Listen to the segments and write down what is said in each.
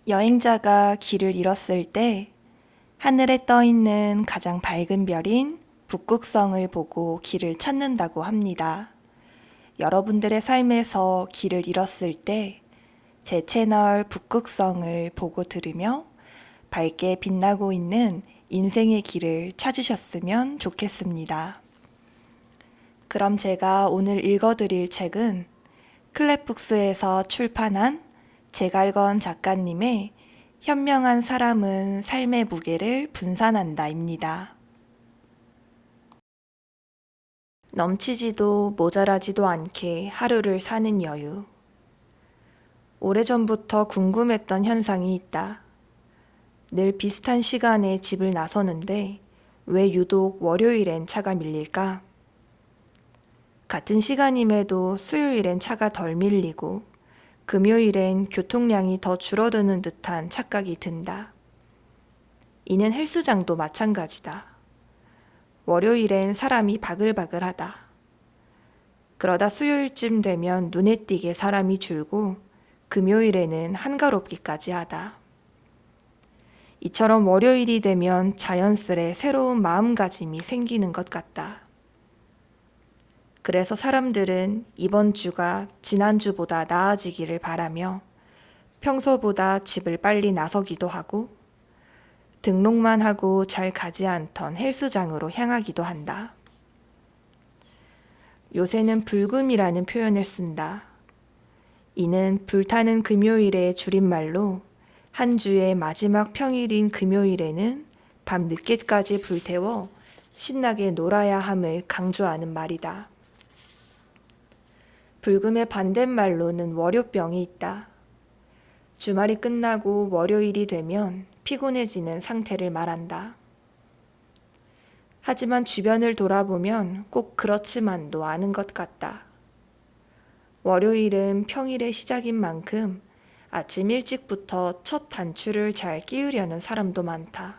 여행자가 길을 잃었을 때 하늘에 떠 있는 가장 밝은 별인 북극성을 보고 길을 찾는다고 합니다. 여러분들의 삶에서 길을 잃었을 때 제 채널 북극성을 보고 들으며 밝게 빛나고 있는 인생의 길을 찾으셨으면 좋겠습니다. 그럼 제가 오늘 읽어드릴 책은 클랩북스에서 출판한 제갈건 작가님의 현명한 사람은 삶의 무게를 분산한다입니다. 넘치지도 모자라지도 않게 하루를 사는 여유. 오래전부터 궁금했던 현상이 있다. 늘 비슷한 시간에 집을 나서는데 왜 유독 월요일엔 차가 밀릴까? 같은 시간임에도 수요일엔 차가 덜 밀리고 금요일엔 교통량이 더 줄어드는 듯한 착각이 든다. 이는 헬스장도 마찬가지다. 월요일엔 사람이 바글바글하다. 그러다 수요일쯤 되면 눈에 띄게 사람이 줄고 금요일에는 한가롭기까지 하다. 이처럼 월요일이 되면 자연스레 새로운 마음가짐이 생기는 것 같다. 그래서 사람들은 이번 주가 지난주보다 나아지기를 바라며 평소보다 집을 빨리 나서기도 하고 등록만 하고 잘 가지 않던 헬스장으로 향하기도 한다. 요새는 불금이라는 표현을 쓴다. 이는 불타는 금요일의 줄임말로 한 주의 마지막 평일인 금요일에는 밤 늦게까지 불태워 신나게 놀아야 함을 강조하는 말이다. 불금의 반대말로는 월요병이 있다. 주말이 끝나고 월요일이 되면 피곤해지는 상태를 말한다. 하지만 주변을 돌아보면 꼭 그렇지만도 않은 것 같다. 월요일은 평일의 시작인 만큼 아침 일찍부터 첫 단추를 잘 끼우려는 사람도 많다.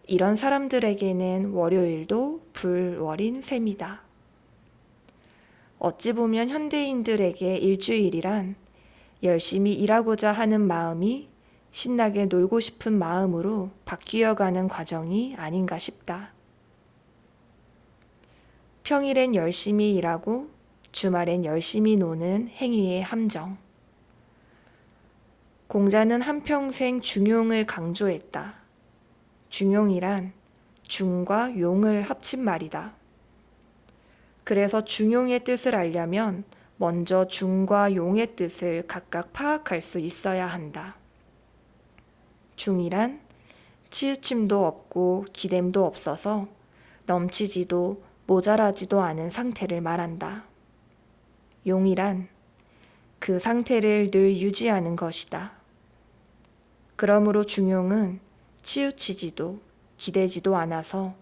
이런 사람들에게는 월요일도 불월인 셈이다. 어찌 보면 현대인들에게 일주일이란 열심히 일하고자 하는 마음이 신나게 놀고 싶은 마음으로 바뀌어가는 과정이 아닌가 싶다. 평일엔 열심히 일하고 주말엔 열심히 노는 행위의 함정. 공자는 한평생 중용을 강조했다. 중용이란 중과 용을 합친 말이다. 그래서 중용의 뜻을 알려면 먼저 중과 용의 뜻을 각각 파악할 수 있어야 한다. 중이란 치우침도 없고 기댐도 없어서 넘치지도 모자라지도 않은 상태를 말한다. 용이란 그 상태를 늘 유지하는 것이다. 그러므로 중용은 치우치지도 기대지도 않아서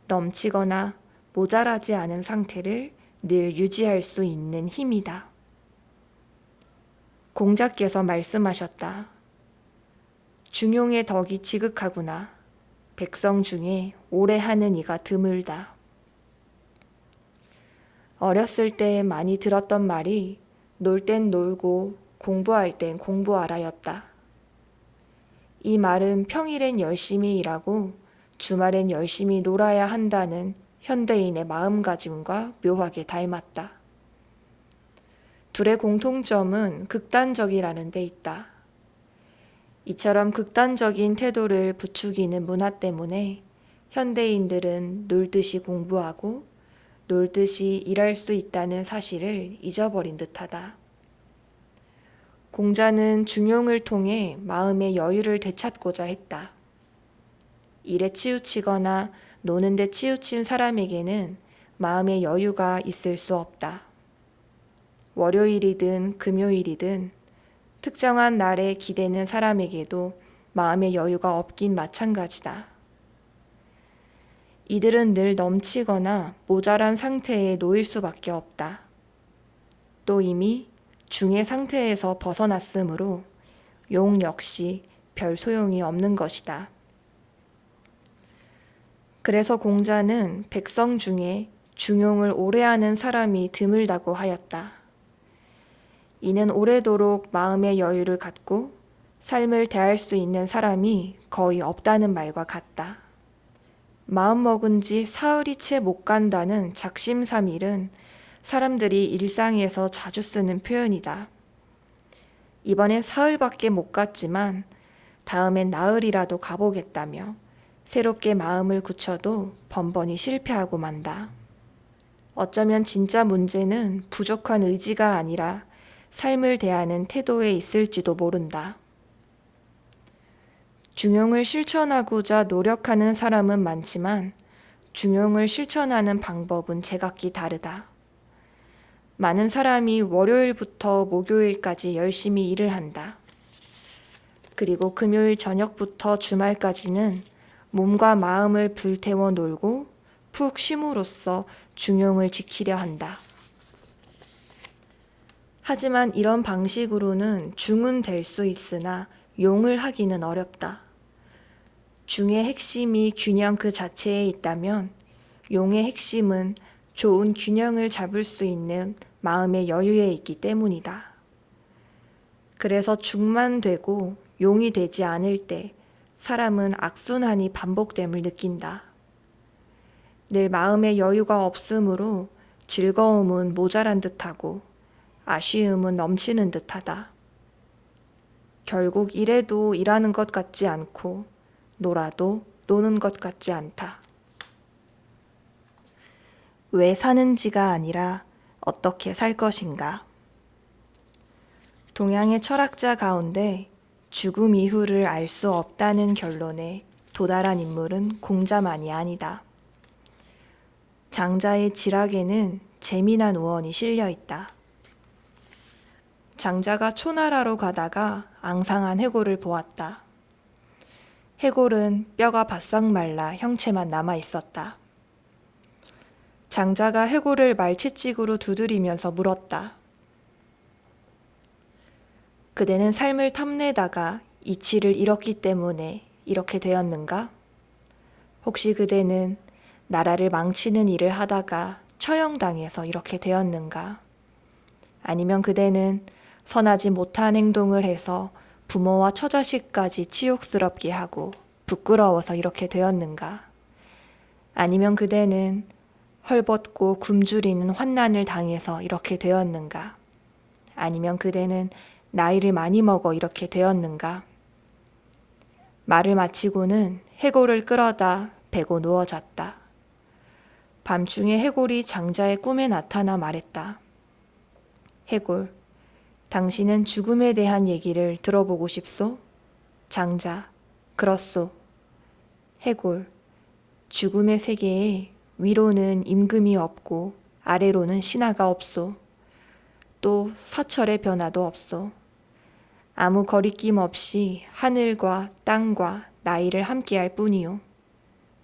넘치거나 모자라지 않은 상태를 늘 유지할 수 있는 힘이다. 공자께서 말씀하셨다. 중용의 덕이 지극하구나. 백성 중에 오래 하는 이가 드물다. 어렸을 때 많이 들었던 말이 놀 땐 놀고 공부할 땐 공부하라였다. 이 말은 평일엔 열심히 일하고 주말엔 열심히 놀아야 한다는 현대인의 마음가짐과 묘하게 닮았다. 둘의 공통점은 극단적이라는 데 있다. 이처럼 극단적인 태도를 부추기는 문화 때문에 현대인들은 놀듯이 공부하고 놀듯이 일할 수 있다는 사실을 잊어버린 듯하다. 공자는 중용을 통해 마음의 여유를 되찾고자 했다. 일에 치우치거나 노는 데 치우친 사람에게는 마음의 여유가 있을 수 없다. 월요일이든 금요일이든 특정한 날에 기대는 사람에게도 마음의 여유가 없긴 마찬가지다. 이들은 늘 넘치거나 모자란 상태에 놓일 수밖에 없다. 또 이미 중의 상태에서 벗어났으므로 용 역시 별 소용이 없는 것이다. 그래서 공자는 백성 중에 중용을 오래 하는 사람이 드물다고 하였다. 이는 오래도록 마음의 여유를 갖고 삶을 대할 수 있는 사람이 거의 없다는 말과 같다. 마음먹은 지 사흘이 채 못 간다는 작심삼일은 사람들이 일상에서 자주 쓰는 표현이다. 이번엔 사흘밖에 못 갔지만 다음엔 나흘이라도 가보겠다며 새롭게 마음을 굳혀도 번번이 실패하고 만다. 어쩌면 진짜 문제는 부족한 의지가 아니라 삶을 대하는 태도에 있을지도 모른다. 중용을 실천하고자 노력하는 사람은 많지만 중용을 실천하는 방법은 제각기 다르다. 많은 사람이 월요일부터 목요일까지 열심히 일을 한다. 그리고 금요일 저녁부터 주말까지는 몸과 마음을 불태워 놀고 푹 쉼으로써 중용을 지키려 한다. 하지만 이런 방식으로는 중은 될 수 있으나 용을 하기는 어렵다. 중의 핵심이 균형 그 자체에 있다면 용의 핵심은 좋은 균형을 잡을 수 있는 마음의 여유에 있기 때문이다. 그래서 중만 되고 용이 되지 않을 때 사람은 악순환이 반복됨을 느낀다. 늘 마음의 여유가 없으므로 즐거움은 모자란 듯하고 아쉬움은 넘치는 듯하다. 결국 일해도 일하는 것 같지 않고 놀아도 노는 것 같지 않다. 왜 사는지가 아니라 어떻게 살 것인가. 동양의 철학자 가운데 죽음 이후를 알 수 없다는 결론에 도달한 인물은 공자만이 아니다. 장자의 지락에는 재미난 우언이 실려 있다. 장자가 초나라로 가다가 앙상한 해골을 보았다. 해골은 뼈가 바싹 말라 형체만 남아 있었다. 장자가 해골을 말채찍으로 두드리면서 물었다. 그대는 삶을 탐내다가 이치를 잃었기 때문에 이렇게 되었는가? 혹시 그대는 나라를 망치는 일을 하다가 처형당해서 이렇게 되었는가? 아니면 그대는 선하지 못한 행동을 해서 부모와 처자식까지 치욕스럽게 하고 부끄러워서 이렇게 되었는가? 아니면 그대는 헐벗고 굶주리는 환난을 당해서 이렇게 되었는가? 아니면 그대는 나이를 많이 먹어 이렇게 되었는가? 말을 마치고는 해골을 끌어다 베고 누워 잤다. 밤중에 해골이 장자의 꿈에 나타나 말했다. 해골, 당신은 죽음에 대한 얘기를 들어보고 싶소? 장자, 그렇소. 해골, 죽음의 세계에 위로는 임금이 없고 아래로는 신하가 없소. 또 사철의 변화도 없소. 아무 거리낌 없이 하늘과 땅과 나이를 함께할 뿐이요.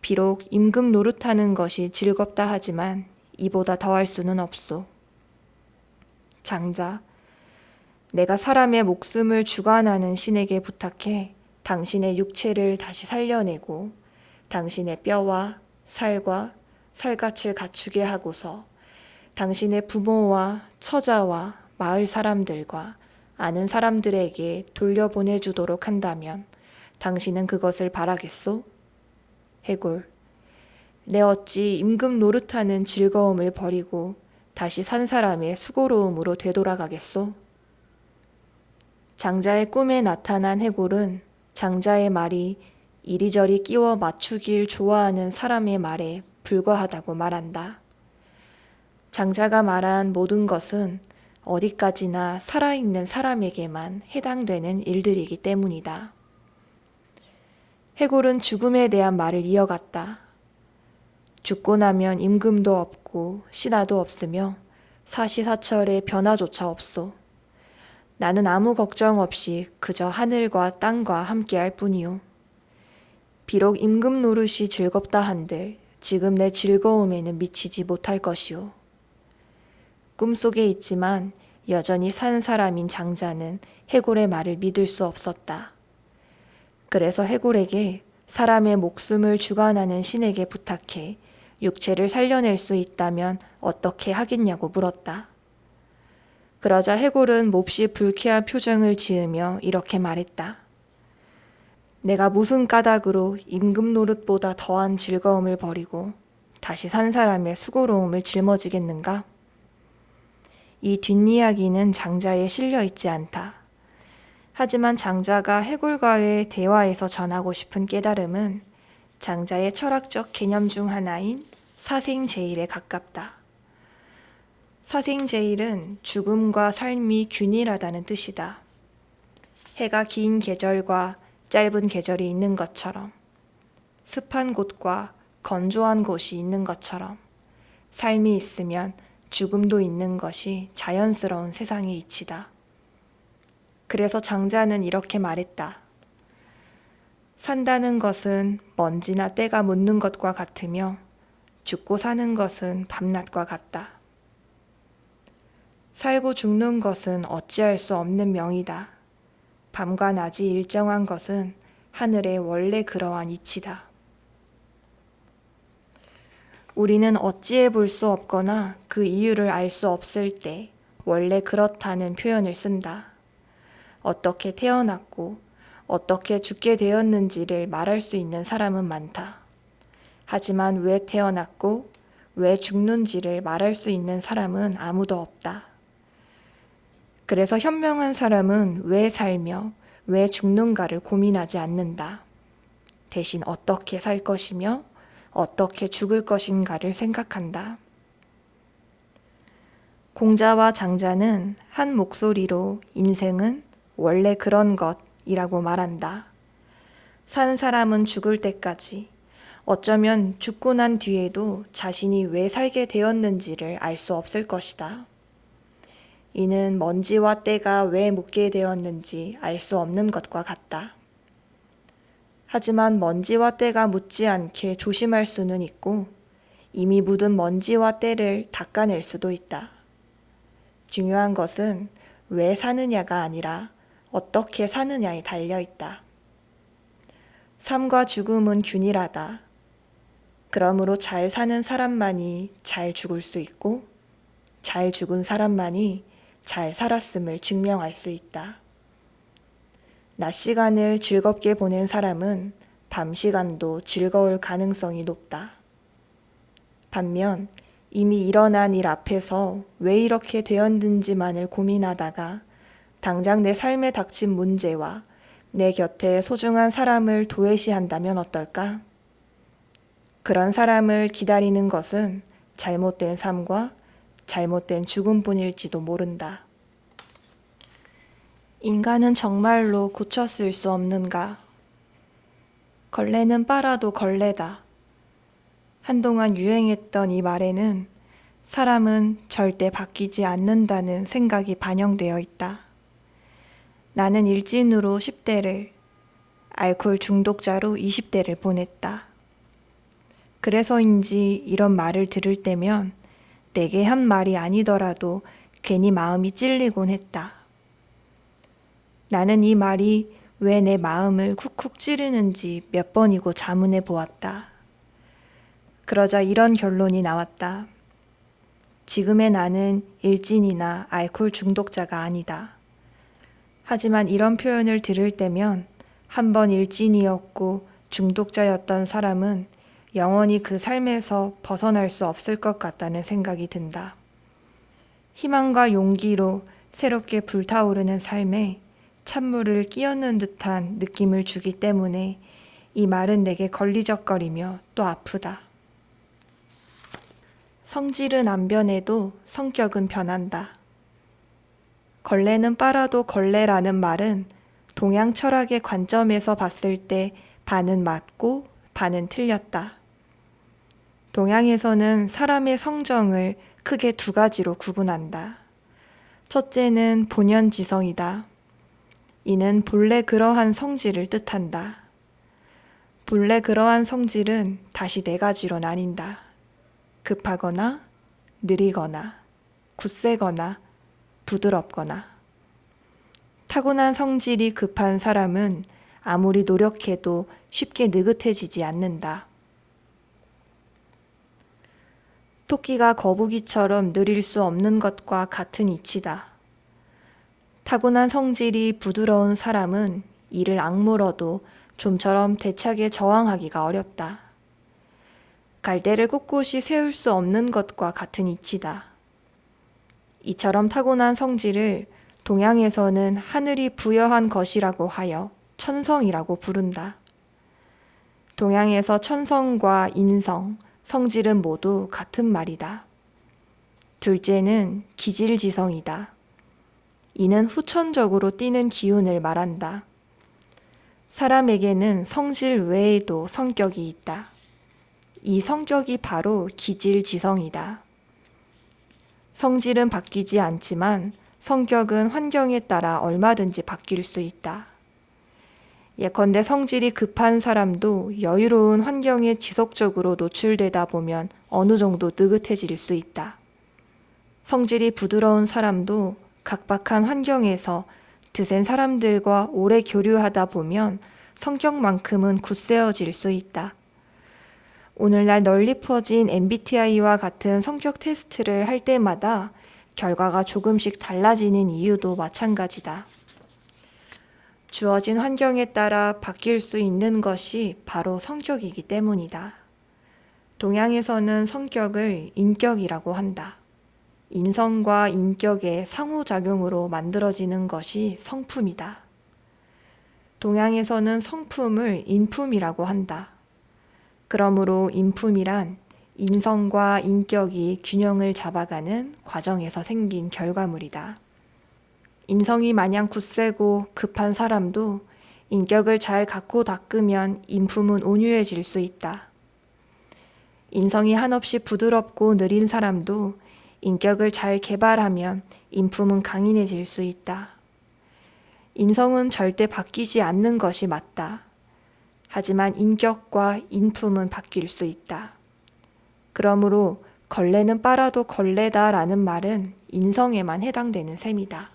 비록 임금 노릇하는 것이 즐겁다 하지만 이보다 더할 수는 없소. 장자, 내가 사람의 목숨을 주관하는 신에게 부탁해 당신의 육체를 다시 살려내고 당신의 뼈와 살과 살갗을 갖추게 하고서 당신의 부모와 처자와 마을 사람들과 아는 사람들에게 돌려보내주도록 한다면 당신은 그것을 바라겠소? 해골, 내 어찌 임금 노릇하는 즐거움을 버리고 다시 산 사람의 수고로움으로 되돌아가겠소? 장자의 꿈에 나타난 해골은 장자의 말이 이리저리 끼워 맞추길 좋아하는 사람의 말에 불과하다고 말한다. 장자가 말한 모든 것은 어디까지나 살아있는 사람에게만 해당되는 일들이기 때문이다. 해골은 죽음에 대한 말을 이어갔다. 죽고 나면 임금도 없고 신하도 없으며 사시사철의 변화조차 없소. 나는 아무 걱정 없이 그저 하늘과 땅과 함께할 뿐이요. 비록 임금 노릇이 즐겁다 한들 지금 내 즐거움에는 미치지 못할 것이오. 꿈속에 있지만 여전히 산 사람인 장자는 해골의 말을 믿을 수 없었다. 그래서 해골에게 사람의 목숨을 주관하는 신에게 부탁해 육체를 살려낼 수 있다면 어떻게 하겠냐고 물었다. 그러자 해골은 몹시 불쾌한 표정을 지으며 이렇게 말했다. 내가 무슨 까닭으로 임금 노릇보다 더한 즐거움을 버리고 다시 산 사람의 수고로움을 짊어지겠는가? 이 뒷이야기는 장자에 실려 있지 않다. 하지만 장자가 해골과의 대화에서 전하고 싶은 깨달음은 장자의 철학적 개념 중 하나인 사생제일에 가깝다. 사생제일은 죽음과 삶이 균일하다는 뜻이다. 해가 긴 계절과 짧은 계절이 있는 것처럼, 습한 곳과 건조한 곳이 있는 것처럼 삶이 있으면 죽음도 있는 것이 자연스러운 세상의 이치다. 그래서 장자는 이렇게 말했다. 산다는 것은 먼지나 때가 묻는 것과 같으며 죽고 사는 것은 밤낮과 같다. 살고 죽는 것은 어찌할 수 없는 명이다. 밤과 낮이 일정한 것은 하늘의 원래 그러한 이치다. 우리는 어찌해 볼 수 없거나 그 이유를 알 수 없을 때 원래 그렇다는 표현을 쓴다. 어떻게 태어났고 어떻게 죽게 되었는지를 말할 수 있는 사람은 많다. 하지만 왜 태어났고 왜 죽는지를 말할 수 있는 사람은 아무도 없다. 그래서 현명한 사람은 왜 살며 왜 죽는가를 고민하지 않는다. 대신 어떻게 살 것이며 어떻게 죽을 것인가를 생각한다. 공자와 장자는 한 목소리로 인생은 원래 그런 것이라고 말한다. 산 사람은 죽을 때까지, 어쩌면 죽고 난 뒤에도 자신이 왜 살게 되었는지를 알 수 없을 것이다. 이는 먼지와 때가 왜 묻게 되었는지 알 수 없는 것과 같다. 하지만 먼지와 때가 묻지 않게 조심할 수는 있고 이미 묻은 먼지와 때를 닦아낼 수도 있다. 중요한 것은 왜 사느냐가 아니라 어떻게 사느냐에 달려있다. 삶과 죽음은 균일하다. 그러므로 잘 사는 사람만이 잘 죽을 수 있고 잘 죽은 사람만이 잘 살았음을 증명할 수 있다. 낮 시간을 즐겁게 보낸 사람은 밤 시간도 즐거울 가능성이 높다. 반면 이미 일어난 일 앞에서 왜 이렇게 되었는지만을 고민하다가 당장 내 삶에 닥친 문제와 내 곁에 소중한 사람을 도외시한다면 어떨까? 그런 사람을 기다리는 것은 잘못된 삶과 잘못된 죽음뿐일지도 모른다. 인간은 정말로 고쳤을 수 없는가? 걸레는 빨아도 걸레다. 한동안 유행했던 이 말에는 사람은 절대 바뀌지 않는다는 생각이 반영되어 있다. 나는 일진으로 10대를, 알코올 중독자로 20대를 보냈다. 그래서인지 이런 말을 들을 때면 내게 한 말이 아니더라도 괜히 마음이 찔리곤 했다. 나는 이 말이 왜 내 마음을 쿡쿡 찌르는지 몇 번이고 자문해 보았다. 그러자 이런 결론이 나왔다. 지금의 나는 일진이나 알코올 중독자가 아니다. 하지만 이런 표현을 들을 때면 한 번 일진이었고 중독자였던 사람은 영원히 그 삶에서 벗어날 수 없을 것 같다는 생각이 든다. 희망과 용기로 새롭게 불타오르는 삶에 찬물을 끼얹는 듯한 느낌을 주기 때문에 이 말은 내게 걸리적거리며 또 아프다. 성질은 안 변해도 성격은 변한다. 걸레는 빨아도 걸레라는 말은 동양 철학의 관점에서 봤을 때 반은 맞고 반은 틀렸다. 동양에서는 사람의 성정을 크게 두 가지로 구분한다. 첫째는 본연지성이다. 이는 본래 그러한 성질을 뜻한다. 본래 그러한 성질은 다시 네 가지로 나뉜다. 급하거나 느리거나 굳세거나 부드럽거나. 타고난 성질이 급한 사람은 아무리 노력해도 쉽게 느긋해지지 않는다. 토끼가 거북이처럼 느릴 수 없는 것과 같은 이치다. 타고난 성질이 부드러운 사람은 이를 악물어도 좀처럼 대차게 저항하기가 어렵다. 갈대를 꼿꼿이 세울 수 없는 것과 같은 이치다. 이처럼 타고난 성질을 동양에서는 하늘이 부여한 것이라고 하여 천성이라고 부른다. 동양에서 천성과 인성, 성질은 모두 같은 말이다. 둘째는 기질지성이다. 이는 후천적으로 띠는 기운을 말한다. 사람에게는 성질 외에도 성격이 있다. 이 성격이 바로 기질지성이다. 성질은 바뀌지 않지만 성격은 환경에 따라 얼마든지 바뀔 수 있다. 예컨대 성질이 급한 사람도 여유로운 환경에 지속적으로 노출되다 보면 어느 정도 느긋해질 수 있다. 성질이 부드러운 사람도 각박한 환경에서 드센 사람들과 오래 교류하다 보면 성격만큼은 굳세어질 수 있다. 오늘날 널리 퍼진 MBTI와 같은 성격 테스트를 할 때마다 결과가 조금씩 달라지는 이유도 마찬가지다. 주어진 환경에 따라 바뀔 수 있는 것이 바로 성격이기 때문이다. 동양에서는 성격을 인격이라고 한다. 인성과 인격의 상호작용으로 만들어지는 것이 성품이다. 동양에서는 성품을 인품이라고 한다. 그러므로 인품이란 인성과 인격이 균형을 잡아가는 과정에서 생긴 결과물이다. 인성이 마냥 굳세고 급한 사람도 인격을 잘 갖고 닦으면 인품은 온유해질 수 있다. 인성이 한없이 부드럽고 느린 사람도 인격을 잘 개발하면 인품은 강인해질 수 있다. 인성은 절대 바뀌지 않는 것이 맞다. 하지만 인격과 인품은 바뀔 수 있다. 그러므로 걸레는 빨아도 걸레다라는 말은 인성에만 해당되는 셈이다.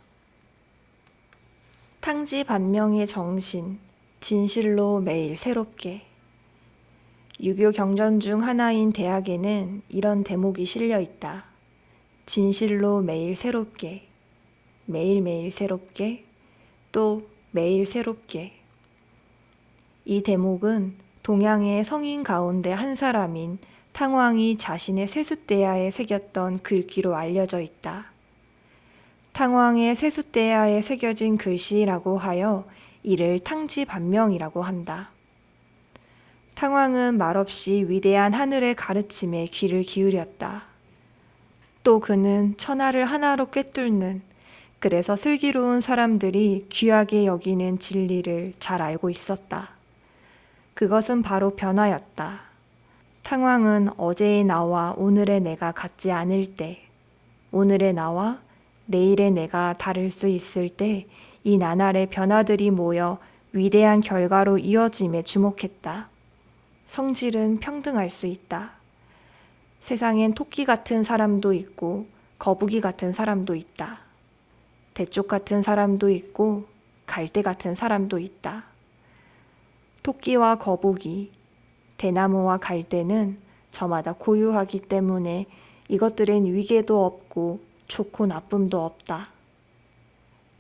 탕지반명의 정신, 진실로 매일 새롭게. 유교 경전 중 하나인 대학에는 이런 대목이 실려 있다. 진실로 매일 새롭게, 매일매일 새롭게, 또 매일 새롭게. 이 대목은 동양의 성인 가운데 한 사람인 탕왕이 자신의 세숫대야에 새겼던 글귀로 알려져 있다. 탕왕의 세숫대야에 새겨진 글씨라고 하여 이를 탕지반명이라고 한다. 탕왕은 말없이 위대한 하늘의 가르침에 귀를 기울였다. 또 그는 천하를 하나로 꿰뚫는, 그래서 슬기로운 사람들이 귀하게 여기는 진리를 잘 알고 있었다. 그것은 바로 변화였다. 탕왕은 어제의 나와 오늘의 내가 같지 않을 때, 오늘의 나와 내일의 내가 다를 수 있을 때 이 나날의 변화들이 모여 위대한 결과로 이어짐에 주목했다. 성질은 평등할 수 있다. 세상엔 토끼 같은 사람도 있고 거북이 같은 사람도 있다. 대쪽 같은 사람도 있고 갈대 같은 사람도 있다. 토끼와 거북이, 대나무와 갈대는 저마다 고유하기 때문에 이것들엔 위계도 없고 좋고 나쁨도 없다.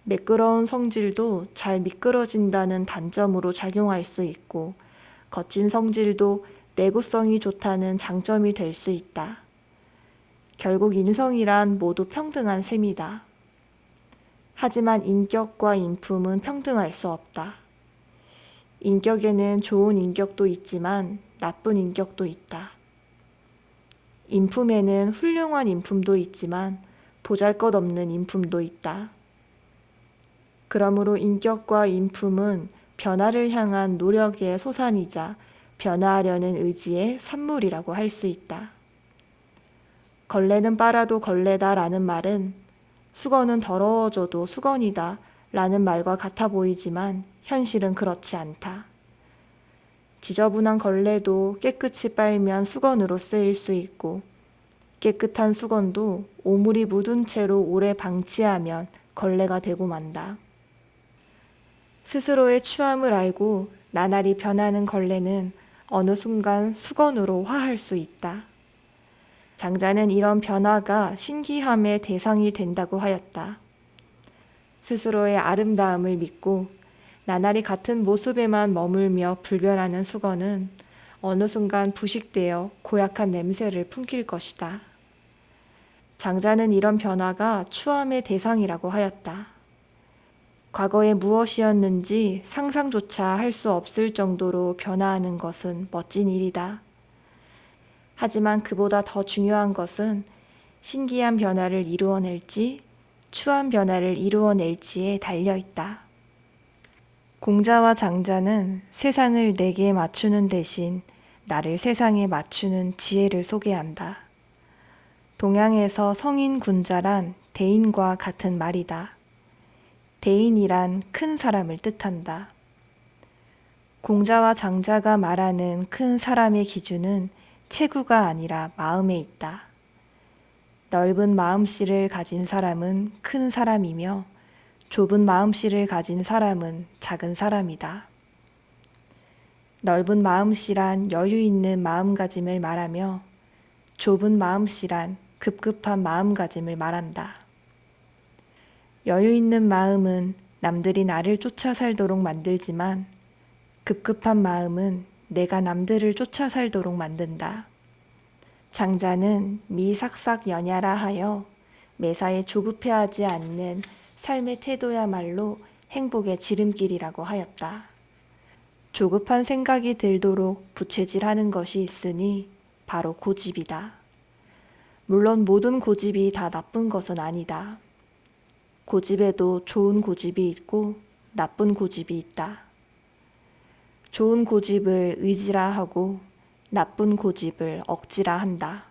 매끄러운 성질도 잘 미끄러진다는 단점으로 작용할 수 있고 거친 성질도 내구성이 좋다는 장점이 될 수 있다. 결국 인성이란 모두 평등한 셈이다. 하지만 인격과 인품은 평등할 수 없다. 인격에는 좋은 인격도 있지만 나쁜 인격도 있다. 인품에는 훌륭한 인품도 있지만 보잘것없는 인품도 있다. 그러므로 인격과 인품은 변화를 향한 노력의 소산이자 변화하려는 의지의 산물이라고 할 수 있다. 걸레는 빨아도 걸레다라는 말은 수건은 더러워져도 수건이다 라는 말과 같아 보이지만 현실은 그렇지 않다. 지저분한 걸레도 깨끗이 빨면 수건으로 쓰일 수 있고 깨끗한 수건도 오물이 묻은 채로 오래 방치하면 걸레가 되고 만다. 스스로의 추함을 알고 나날이 변하는 걸레는 어느 순간 수건으로 화할 수 있다. 장자는 이런 변화가 신기함의 대상이 된다고 하였다. 스스로의 아름다움을 믿고 나날이 같은 모습에만 머물며 불변하는 수건은 어느 순간 부식되어 고약한 냄새를 풍길 것이다. 장자는 이런 변화가 추함의 대상이라고 하였다. 과거에 무엇이었는지 상상조차 할 수 없을 정도로 변화하는 것은 멋진 일이다. 하지만 그보다 더 중요한 것은 신기한 변화를 이루어낼지 추한 변화를 이루어낼지에 달려있다. 공자와 장자는 세상을 내게 맞추는 대신 나를 세상에 맞추는 지혜를 소개한다. 동양에서 성인 군자란 대인과 같은 말이다. 대인이란 큰 사람을 뜻한다. 공자와 장자가 말하는 큰 사람의 기준은 체구가 아니라 마음에 있다. 넓은 마음씨를 가진 사람은 큰 사람이며 좁은 마음씨를 가진 사람은 작은 사람이다. 넓은 마음씨란 여유 있는 마음가짐을 말하며 좁은 마음씨란 급급한 마음가짐을 말한다. 여유 있는 마음은 남들이 나를 쫓아 살도록 만들지만 급급한 마음은 내가 남들을 쫓아 살도록 만든다. 장자는 미삭삭 연야라 하여 매사에 조급해하지 않는 삶의 태도야말로 행복의 지름길이라고 하였다. 조급한 생각이 들도록 부채질하는 것이 있으니 바로 고집이다. 물론 모든 고집이 다 나쁜 것은 아니다. 고집에도 좋은 고집이 있고 나쁜 고집이 있다. 좋은 고집을 의지라 하고 나쁜 고집을 억지라 한다.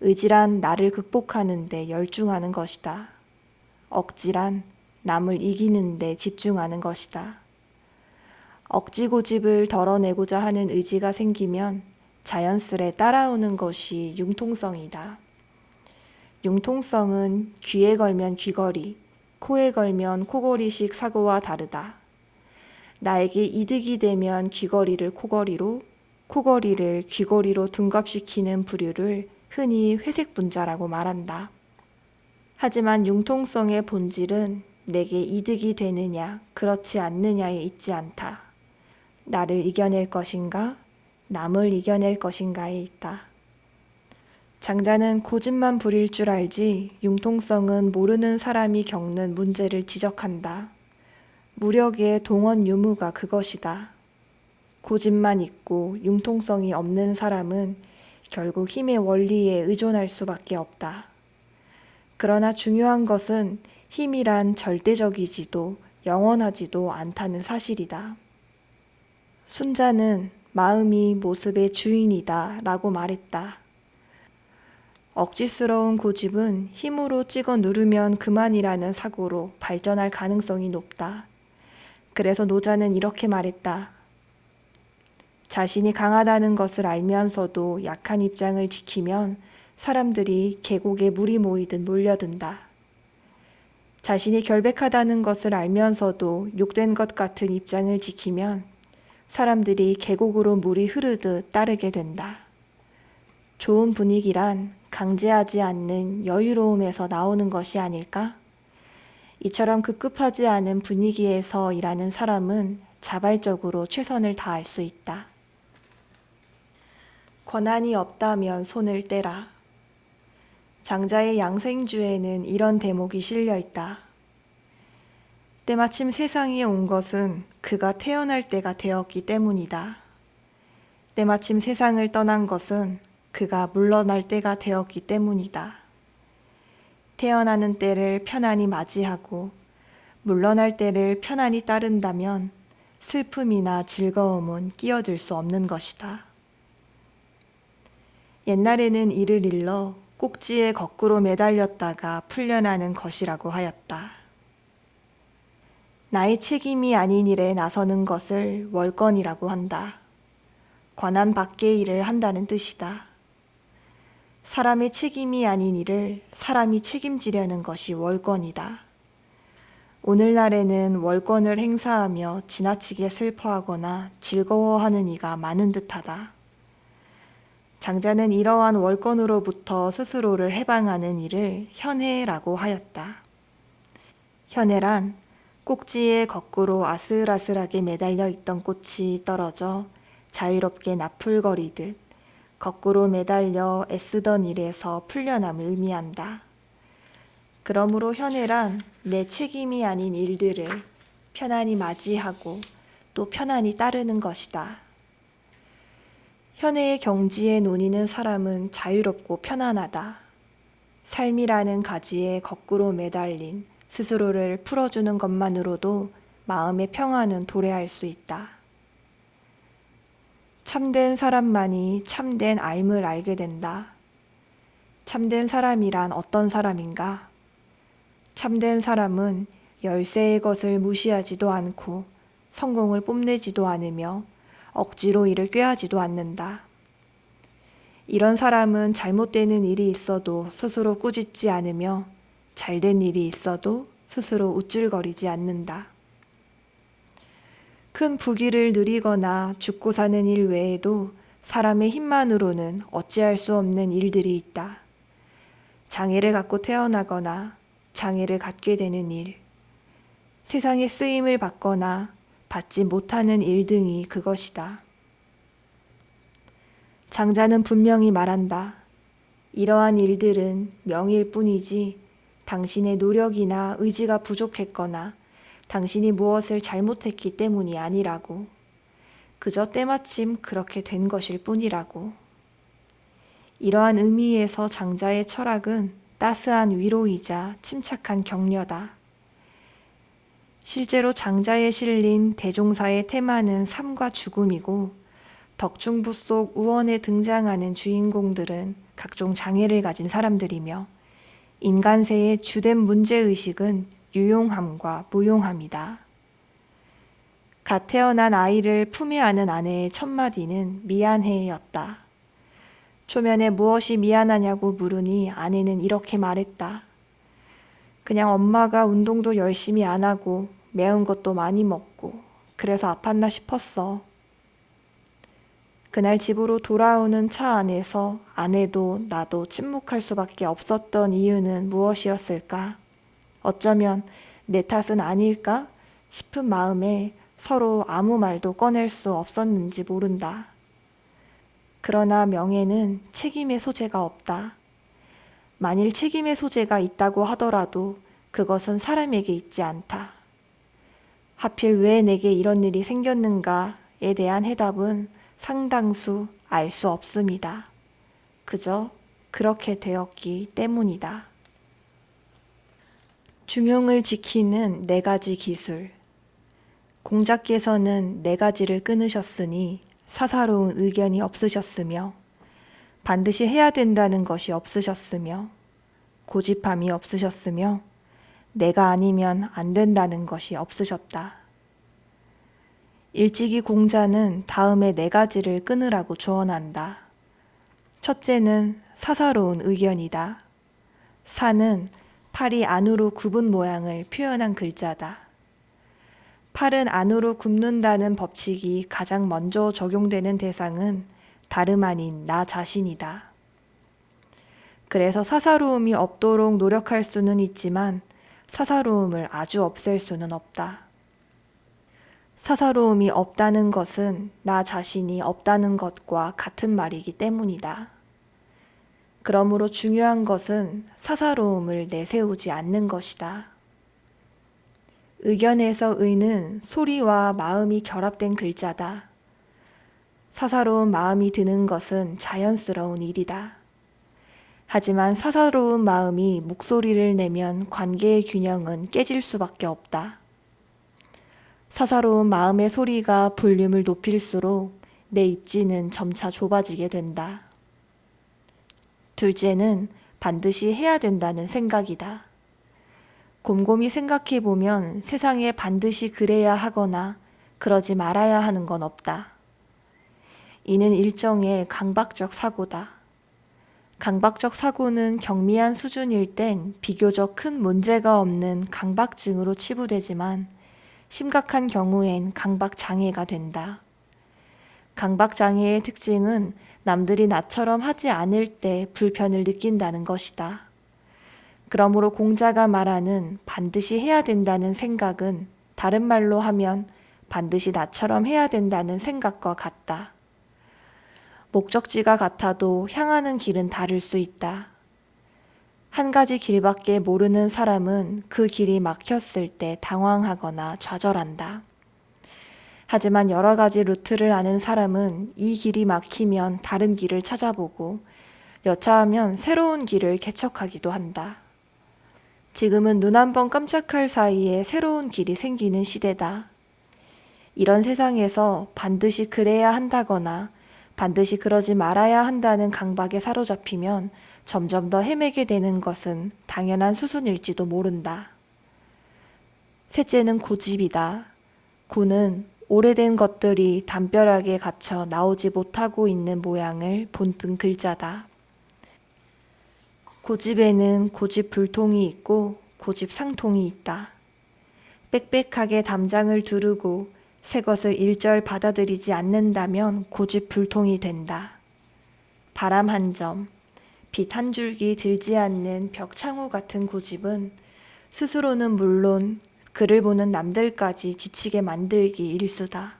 의지란 나를 극복하는 데 열중하는 것이다. 억지란 남을 이기는 데 집중하는 것이다. 억지 고집을 덜어내고자 하는 의지가 생기면 자연스레 따라오는 것이 융통성이다. 융통성은 귀에 걸면 귀걸이, 코에 걸면 코걸이식 사고와 다르다. 나에게 이득이 되면 귀걸이를 코걸이로, 코걸이를 귀걸이로 둔갑시키는 부류를 흔히 회색분자라고 말한다. 하지만 융통성의 본질은 내게 이득이 되느냐, 그렇지 않느냐에 있지 않다. 나를 이겨낼 것인가, 남을 이겨낼 것인가에 있다. 장자는 고집만 부릴 줄 알지 융통성은 모르는 사람이 겪는 문제를 지적한다. 무력의 동원 유무가 그것이다. 고집만 있고 융통성이 없는 사람은 결국 힘의 원리에 의존할 수밖에 없다. 그러나 중요한 것은 힘이란 절대적이지도 영원하지도 않다는 사실이다. 순자는 마음이 모습의 주인이다 라고 말했다. 억지스러운 고집은 힘으로 찍어 누르면 그만이라는 사고로 발전할 가능성이 높다. 그래서 노자는 이렇게 말했다. 자신이 강하다는 것을 알면서도 약한 입장을 지키면 사람들이 계곡에 물이 모이듯 몰려든다. 자신이 결백하다는 것을 알면서도 욕된 것 같은 입장을 지키면 사람들이 계곡으로 물이 흐르듯 따르게 된다. 좋은 분위기란 강제하지 않는 여유로움에서 나오는 것이 아닐까? 이처럼 급급하지 않은 분위기에서 일하는 사람은 자발적으로 최선을 다할 수 있다. 권한이 없다면 손을 떼라. 장자의 양생주에는 이런 대목이 실려 있다. 때마침 세상에 온 것은 그가 태어날 때가 되었기 때문이다. 때마침 세상을 떠난 것은 그가 물러날 때가 되었기 때문이다. 태어나는 때를 편안히 맞이하고 물러날 때를 편안히 따른다면 슬픔이나 즐거움은 끼어들 수 없는 것이다. 옛날에는 이를 일러 꼭지에 거꾸로 매달렸다가 풀려나는 것이라고 하였다. 나의 책임이 아닌 일에 나서는 것을 월권이라고 한다. 권한 밖의 일을 한다는 뜻이다. 사람의 책임이 아닌 일을 사람이 책임지려는 것이 월권이다. 오늘날에는 월권을 행사하며 지나치게 슬퍼하거나 즐거워하는 이가 많은 듯하다. 장자는 이러한 월권으로부터 스스로를 해방하는 일을 현해라고 하였다. 현해란 꼭지에 거꾸로 아슬아슬하게 매달려 있던 꽃이 떨어져 자유롭게 나풀거리듯 거꾸로 매달려 애쓰던 일에서 풀려남을 의미한다. 그러므로 현애란 내 책임이 아닌 일들을 편안히 맞이하고 또 편안히 따르는 것이다. 현애의 경지에 논이는 사람은 자유롭고 편안하다. 삶이라는 가지에 거꾸로 매달린 스스로를 풀어주는 것만으로도 마음의 평안은 도래할 수 있다. 참된 사람만이 참된 삶을 알게 된다. 참된 사람이란 어떤 사람인가? 참된 사람은 열세의 것을 무시하지도 않고 성공을 뽐내지도 않으며 억지로 이를 꾀하지도 않는다. 이런 사람은 잘못되는 일이 있어도 스스로 꾸짖지 않으며 잘된 일이 있어도 스스로 우쭐거리지 않는다. 큰 부귀를 누리거나 죽고 사는 일 외에도 사람의 힘만으로는 어찌할 수 없는 일들이 있다. 장애를 갖고 태어나거나 장애를 갖게 되는 일, 세상에 쓰임을 받거나 받지 못하는 일 등이 그것이다. 장자는 분명히 말한다. 이러한 일들은 명일 뿐이지 당신의 노력이나 의지가 부족했거나 당신이 무엇을 잘못했기 때문이 아니라고. 그저 때마침 그렇게 된 것일 뿐이라고. 이러한 의미에서 장자의 철학은 따스한 위로이자 침착한 격려다. 실제로 장자에 실린 대종사의 테마는 삶과 죽음이고 덕충부 속 우원에 등장하는 주인공들은 각종 장애를 가진 사람들이며 인간세의 주된 문제의식은 유용함과 무용함이다. 갓 태어난 아이를 품에 안은 아내의 첫마디는 미안해였다. 초면에 무엇이 미안하냐고 물으니 아내는 이렇게 말했다. 그냥 엄마가 운동도 열심히 안 하고 매운 것도 많이 먹고 그래서 아팠나 싶었어. 그날 집으로 돌아오는 차 안에서 아내도 나도 침묵할 수밖에 없었던 이유는 무엇이었을까? 어쩌면 내 탓은 아닐까 싶은 마음에 서로 아무 말도 꺼낼 수 없었는지 모른다. 그러나 명예는 책임의 소재가 없다. 만일 책임의 소재가 있다고 하더라도 그것은 사람에게 있지 않다. 하필 왜 내게 이런 일이 생겼는가에 대한 해답은 상당수 알 수 없습니다. 그저 그렇게 되었기 때문이다. 중용을 지키는 4가지 기술. 공자께서는 4가지를 끊으셨으니 사사로운 의견이 없으셨으며 반드시 해야 된다는 것이 없으셨으며 고집함이 없으셨으며 내가 아니면 안 된다는 것이 없으셨다. 일찍이 공자는 다음에 4가지를 끊으라고 조언한다. 첫째는 사사로운 의견이다. 사는 팔이 안으로 굽은 모양을 표현한 글자다. 팔은 안으로 굽는다는 법칙이 가장 먼저 적용되는 대상은 다름 아닌 나 자신이다. 그래서 사사로움이 없도록 노력할 수는 있지만 사사로움을 아주 없앨 수는 없다. 사사로움이 없다는 것은 나 자신이 없다는 것과 같은 말이기 때문이다. 그러므로 중요한 것은 사사로움을 내세우지 않는 것이다. 의견에서 의는 소리와 마음이 결합된 글자다. 사사로운 마음이 드는 것은 자연스러운 일이다. 하지만 사사로운 마음이 목소리를 내면 관계의 균형은 깨질 수밖에 없다. 사사로운 마음의 소리가 볼륨을 높일수록 내 입지는 점차 좁아지게 된다. 둘째는 반드시 해야 된다는 생각이다. 곰곰이 생각해보면 세상에 반드시 그래야 하거나 그러지 말아야 하는 건 없다. 이는 일종의 강박적 사고다. 강박적 사고는 경미한 수준일 땐 비교적 큰 문제가 없는 강박증으로 치부되지만 심각한 경우엔 강박장애가 된다. 강박장애의 특징은 남들이 나처럼 하지 않을 때 불편을 느낀다는 것이다. 그러므로 공자가 말하는 반드시 해야 된다는 생각은 다른 말로 하면 반드시 나처럼 해야 된다는 생각과 같다. 목적지가 같아도 향하는 길은 다를 수 있다. 한 가지 길밖에 모르는 사람은 그 길이 막혔을 때 당황하거나 좌절한다. 하지만 여러 가지 루트를 아는 사람은 이 길이 막히면 다른 길을 찾아보고 여차하면 새로운 길을 개척하기도 한다. 지금은 눈 한 번 깜짝할 사이에 새로운 길이 생기는 시대다. 이런 세상에서 반드시 그래야 한다거나 반드시 그러지 말아야 한다는 강박에 사로잡히면 점점 더 헤매게 되는 것은 당연한 수순일지도 모른다. 셋째는 고집이다. 고는 오래된 것들이 담벼락에 갇혀 나오지 못하고 있는 모양을 본뜬 글자다. 고집에는 고집 불통이 있고 고집 상통이 있다. 빽빽하게 담장을 두르고 새 것을 일절 받아들이지 않는다면 고집 불통이 된다. 바람 한 점, 빛 한 줄기 들지 않는 벽창호 같은 고집은 스스로는 물론 그를 보는 남들까지 지치게 만들기 일수다.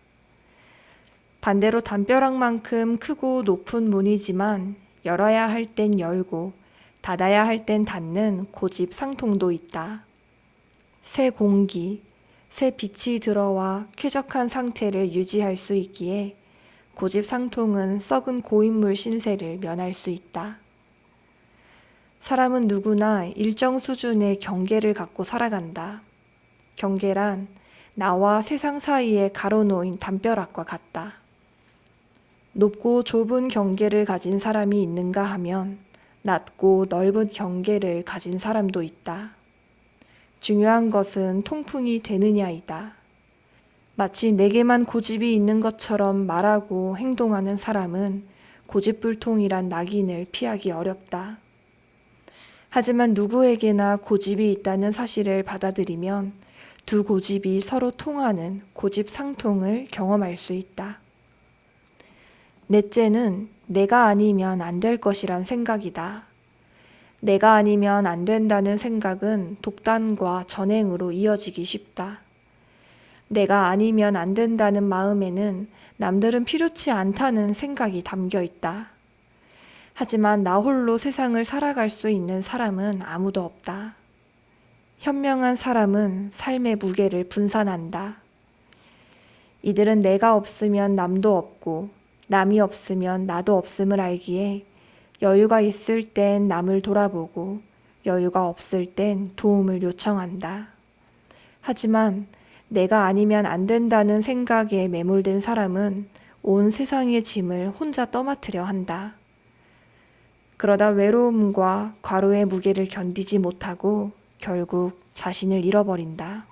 반대로 담벼락만큼 크고 높은 문이지만 열어야 할 땐 열고 닫아야 할 땐 닫는 고집 상통도 있다. 새 공기, 새 빛이 들어와 쾌적한 상태를 유지할 수 있기에 고집 상통은 썩은 고인물 신세를 면할 수 있다. 사람은 누구나 일정 수준의 경계를 갖고 살아간다. 경계란 나와 세상 사이에 가로놓인 담벼락과 같다. 높고 좁은 경계를 가진 사람이 있는가 하면 낮고 넓은 경계를 가진 사람도 있다. 중요한 것은 통풍이 되느냐이다. 마치 내게만 고집이 있는 것처럼 말하고 행동하는 사람은 고집불통이란 낙인을 피하기 어렵다. 하지만 누구에게나 고집이 있다는 사실을 받아들이면 두 고집이 서로 통하는 고집상통을 경험할 수 있다. 넷째는 내가 아니면 안 될 것이란 생각이다. 내가 아니면 안 된다는 생각은 독단과 전행으로 이어지기 쉽다. 내가 아니면 안 된다는 마음에는 남들은 필요치 않다는 생각이 담겨 있다. 하지만 나 홀로 세상을 살아갈 수 있는 사람은 아무도 없다. 현명한 사람은 삶의 무게를 분산한다. 이들은 내가 없으면 남도 없고 남이 없으면 나도 없음을 알기에 여유가 있을 땐 남을 돌아보고 여유가 없을 땐 도움을 요청한다. 하지만 내가 아니면 안 된다는 생각에 매몰된 사람은 온 세상의 짐을 혼자 떠맡으려 한다. 그러다 외로움과 과로의 무게를 견디지 못하고 결국 자신을 잃어버린다.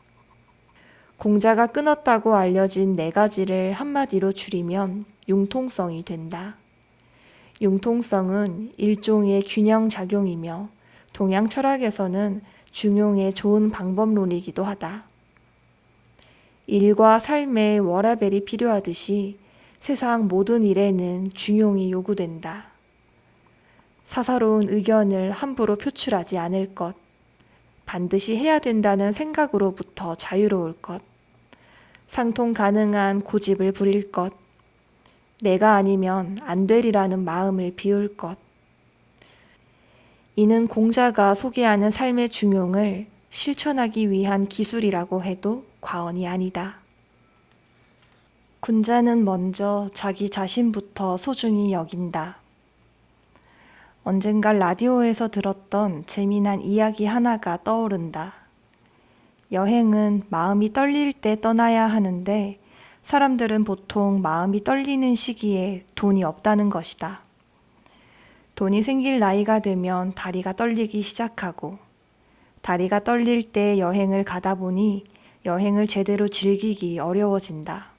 공자가 끊었다고 알려진 네 가지를 한마디로 줄이면 융통성이 된다. 융통성은 일종의 균형작용이며 동양 철학에서는 중용의 좋은 방법론이기도 하다. 일과 삶의 워라밸이 필요하듯이 세상 모든 일에는 중용이 요구된다. 사사로운 의견을 함부로 표출하지 않을 것, 반드시 해야 된다는 생각으로부터 자유로울 것, 상통 가능한 고집을 부릴 것, 내가 아니면 안 되리라는 마음을 비울 것. 이는 공자가 소개하는 삶의 중용을 실천하기 위한 기술이라고 해도 과언이 아니다. 군자는 먼저 자기 자신부터 소중히 여긴다. 언젠가 라디오에서 들었던 재미난 이야기 하나가 떠오른다. 여행은 마음이 떨릴 때 떠나야 하는데 사람들은 보통 마음이 떨리는 시기에 돈이 없다는 것이다. 돈이 생길 나이가 되면 다리가 떨리기 시작하고 다리가 떨릴 때 여행을 가다 보니 여행을 제대로 즐기기 어려워진다.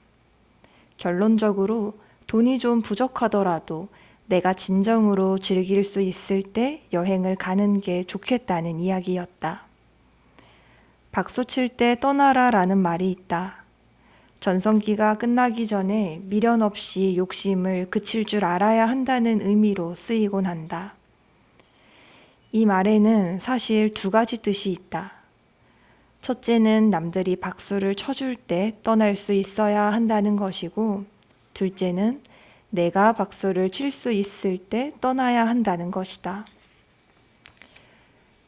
결론적으로 돈이 좀 부족하더라도 내가 진정으로 즐길 수 있을 때 여행을 가는 게 좋겠다는 이야기였다. 박수 칠 때 떠나라 라는 말이 있다. 전성기가 끝나기 전에 미련 없이 욕심을 그칠 줄 알아야 한다는 의미로 쓰이곤 한다. 이 말에는 사실 두 가지 뜻이 있다. 첫째는 남들이 박수를 쳐줄 때 떠날 수 있어야 한다는 것이고, 둘째는 내가 박수를 칠 수 있을 때 떠나야 한다는 것이다.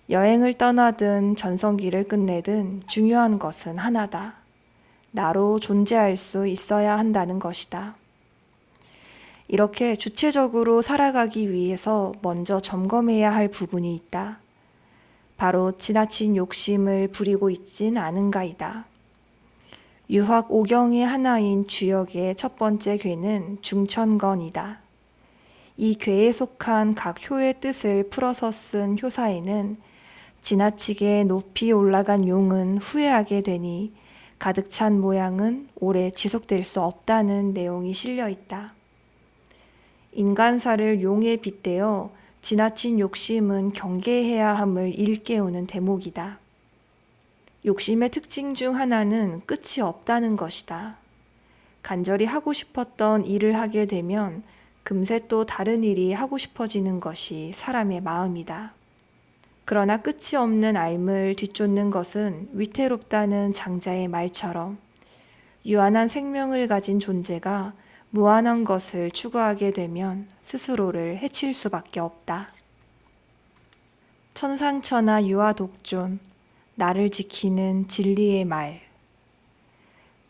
여행을 떠나든 전성기를 끝내든 중요한 것은 하나다. 나로 존재할 수 있어야 한다는 것이다. 이렇게 주체적으로 살아가기 위해서 먼저 점검해야 할 부분이 있다. 바로 지나친 욕심을 부리고 있진 않은가이다. 유학 5경의 하나인 주역의 첫 번째 괴는 중천건이다. 이 괴에 속한 각 효의 뜻을 풀어서 쓴 효사에는 지나치게 높이 올라간 용은 후회하게 되니 가득 찬 모양은 오래 지속될 수 없다는 내용이 실려 있다. 인간사를 용에 빗대어 지나친 욕심은 경계해야 함을 일깨우는 대목이다. 욕심의 특징 중 하나는 끝이 없다는 것이다. 간절히 하고 싶었던 일을 하게 되면 금세 또 다른 일이 하고 싶어지는 것이 사람의 마음이다. 그러나 끝이 없는 앓을 뒤쫓는 것은 위태롭다는 장자의 말처럼 유한한 생명을 가진 존재가 무한한 것을 추구하게 되면 스스로를 해칠 수밖에 없다. 천상천하 유아독존, 나를 지키는 진리의 말.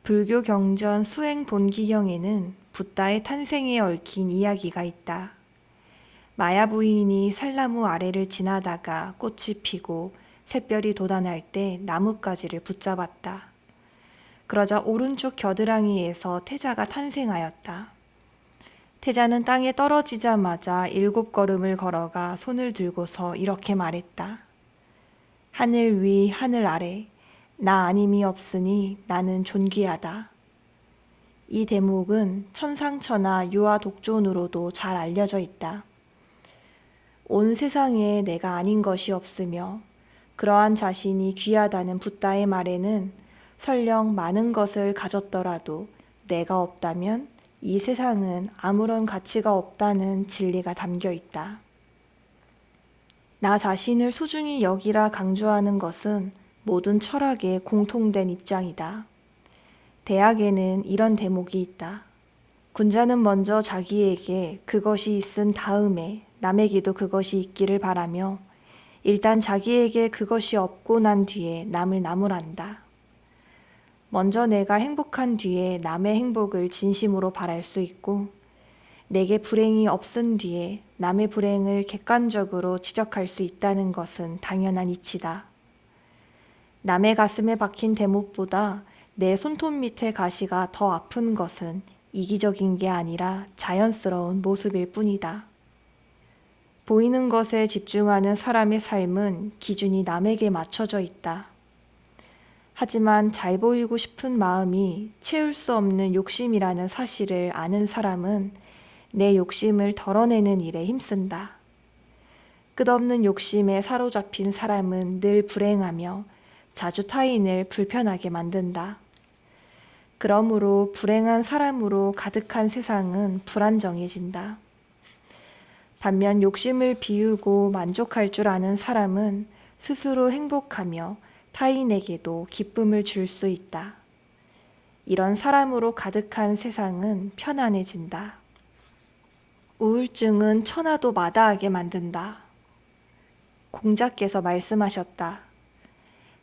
불교 경전 수행본기경에는 붓다의 탄생에 얽힌 이야기가 있다. 마야 부인이 살나무 아래를 지나다가 꽃이 피고 샛별이 돋아날 때 나뭇가지를 붙잡았다. 그러자 오른쪽 겨드랑이에서 태자가 탄생하였다. 태자는 땅에 떨어지자마자 7걸음을 걸어가 손을 들고서 이렇게 말했다. 하늘 위 하늘 아래 나 아님이 없으니 나는 존귀하다. 이 대목은 천상천하 유아독존으로도 잘 알려져 있다. 온 세상에 내가 아닌 것이 없으며 그러한 자신이 귀하다는 붓다의 말에는 설령 많은 것을 가졌더라도 내가 없다면 이 세상은 아무런 가치가 없다는 진리가 담겨 있다. 나 자신을 소중히 여기라 강조하는 것은 모든 철학의 공통된 입장이다. 대학에는 이런 대목이 있다. 군자는 먼저 자기에게 그것이 있은 다음에 남에게도 그것이 있기를 바라며 일단 자기에게 그것이 없고 난 뒤에 남을 나무란다. 먼저 내가 행복한 뒤에 남의 행복을 진심으로 바랄 수 있고 내게 불행이 없은 뒤에 남의 불행을 객관적으로 지적할 수 있다는 것은 당연한 이치다. 남의 가슴에 박힌 대못보다 내 손톱 밑에 가시가 더 아픈 것은 이기적인 게 아니라 자연스러운 모습일 뿐이다. 보이는 것에 집중하는 사람의 삶은 기준이 남에게 맞춰져 있다. 하지만 잘 보이고 싶은 마음이 채울 수 없는 욕심이라는 사실을 아는 사람은 내 욕심을 덜어내는 일에 힘쓴다. 끝없는 욕심에 사로잡힌 사람은 늘 불행하며 자주 타인을 불편하게 만든다. 그러므로 불행한 사람으로 가득한 세상은 불안정해진다. 반면 욕심을 비우고 만족할 줄 아는 사람은 스스로 행복하며 타인에게도 기쁨을 줄 수 있다. 이런 사람으로 가득한 세상은 편안해진다. 우울증은 천하도 마다하게 만든다. 공자께서 말씀하셨다.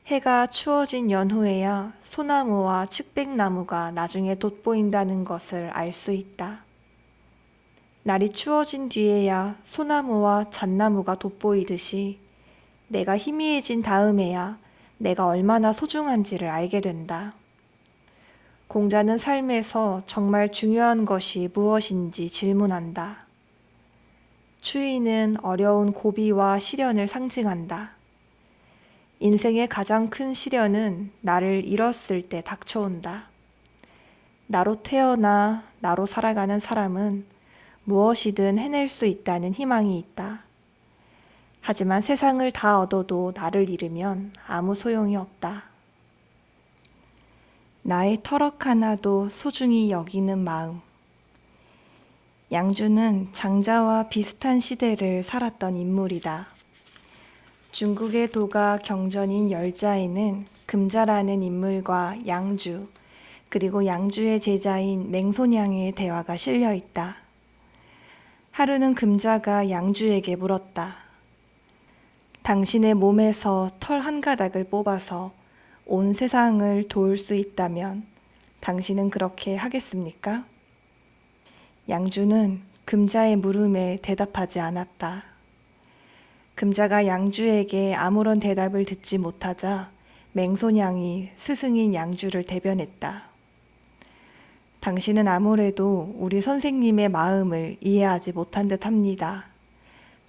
해가 추워진 연후에야 소나무와 측백나무가 나중에 돋보인다는 것을 알 수 있다. 날이 추워진 뒤에야 소나무와 잣나무가 돋보이듯이 내가 희미해진 다음에야 내가 얼마나 소중한지를 알게 된다. 공자는 삶에서 정말 중요한 것이 무엇인지 질문한다. 추위는 어려운 고비와 시련을 상징한다. 인생의 가장 큰 시련은 나를 잃었을 때 닥쳐온다. 나로 태어나 나로 살아가는 사람은 무엇이든 해낼 수 있다는 희망이 있다. 하지만 세상을 다 얻어도 나를 잃으면 아무 소용이 없다. 나의 터럭 하나도 소중히 여기는 마음. 양주는 장자와 비슷한 시대를 살았던 인물이다. 중국의 도가 경전인 열자에는 금자라는 인물과 양주, 그리고 양주의 제자인 맹손양의 대화가 실려 있다. 하루는 금자가 양주에게 물었다. 당신의 몸에서 털 한 가닥을 뽑아서 온 세상을 도울 수 있다면 당신은 그렇게 하겠습니까? 양주는 금자의 물음에 대답하지 않았다. 금자가 양주에게 아무런 대답을 듣지 못하자 맹손양이 스승인 양주를 대변했다. 당신은 아무래도 우리 선생님의 마음을 이해하지 못한 듯 합니다.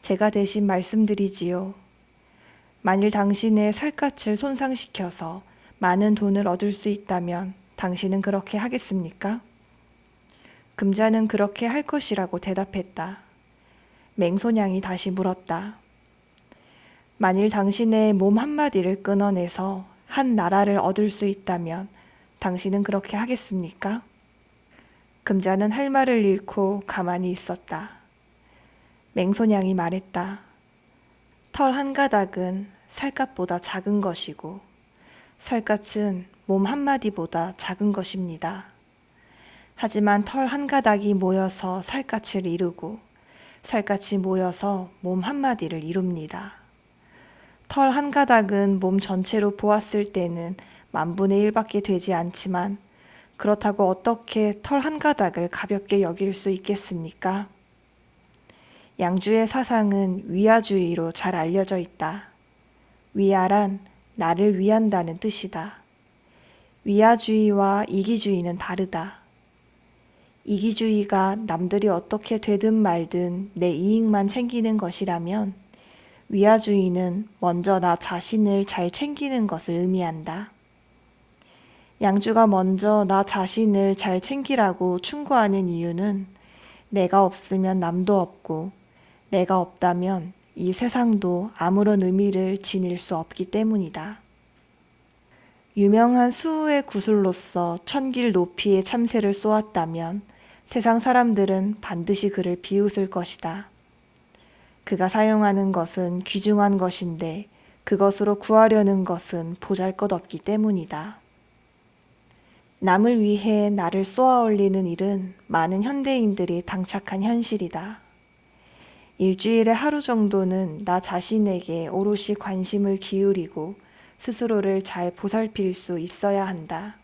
제가 대신 말씀드리지요. 만일 당신의 살갗을 손상시켜서 많은 돈을 얻을 수 있다면 당신은 그렇게 하겠습니까? 금자는 그렇게 할 것이라고 대답했다. 맹손양이 다시 물었다. 만일 당신의 몸 한마디를 끊어내서 한 나라를 얻을 수 있다면 당신은 그렇게 하겠습니까? 금자는 할 말을 잃고 가만히 있었다. 맹손양이 말했다. 털 한 가닥은 살갗보다 작은 것이고 살갗은 몸 한마디보다 작은 것입니다. 하지만 털 한 가닥이 모여서 살갗을 이루고 살갗이 모여서 몸 한마디를 이룹니다. 털 한 가닥은 몸 전체로 보았을 때는 10,000분의 1밖에 되지 않지만 그렇다고 어떻게 털 한 가닥을 가볍게 여길 수 있겠습니까? 양주의 사상은 위아주의로 잘 알려져 있다. 위아란 나를 위한다는 뜻이다. 위아주의와 이기주의는 다르다. 이기주의가 남들이 어떻게 되든 말든 내 이익만 챙기는 것이라면 위아주의는 먼저 나 자신을 잘 챙기는 것을 의미한다. 양주가 먼저 나 자신을 잘 챙기라고 충고하는 이유는 내가 없으면 남도 없고 내가 없다면 이 세상도 아무런 의미를 지닐 수 없기 때문이다. 유명한 수우의 구슬로서 1000길 높이의 참새를 쏘았다면 세상 사람들은 반드시 그를 비웃을 것이다. 그가 사용하는 것은 귀중한 것인데 그것으로 구하려는 것은 보잘것없기 때문이다. 남을 위해 나를 쏘아 올리는 일은 많은 현대인들이 당착한 현실이다. 일주일에 하루 정도는 나 자신에게 오롯이 관심을 기울이고 스스로를 잘 보살필 수 있어야 한다.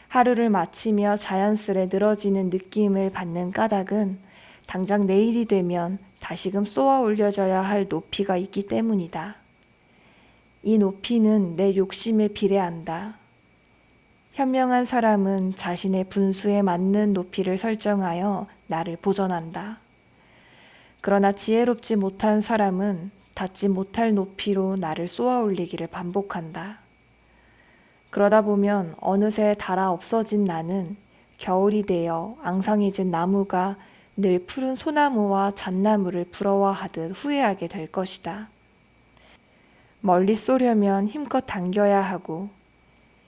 하루를 마치며 자연스레 늘어지는 느낌을 받는 까닭은 당장 내일이 되면 다시금 쏘아 올려져야 할 높이가 있기 때문이다. 이 높이는 내 욕심에 비례한다. 현명한 사람은 자신의 분수에 맞는 높이를 설정하여 나를 보존한다. 그러나 지혜롭지 못한 사람은 닿지 못할 높이로 나를 쏘아 올리기를 반복한다. 그러다 보면 어느새 닳아 없어진 나는 겨울이 되어 앙상해진 나무가 늘 푸른 소나무와 잣나무를 부러워하듯 후회하게 될 것이다. 멀리 쏘려면 힘껏 당겨야 하고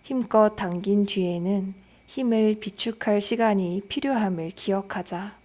힘껏 당긴 뒤에는 힘을 비축할 시간이 필요함을 기억하자.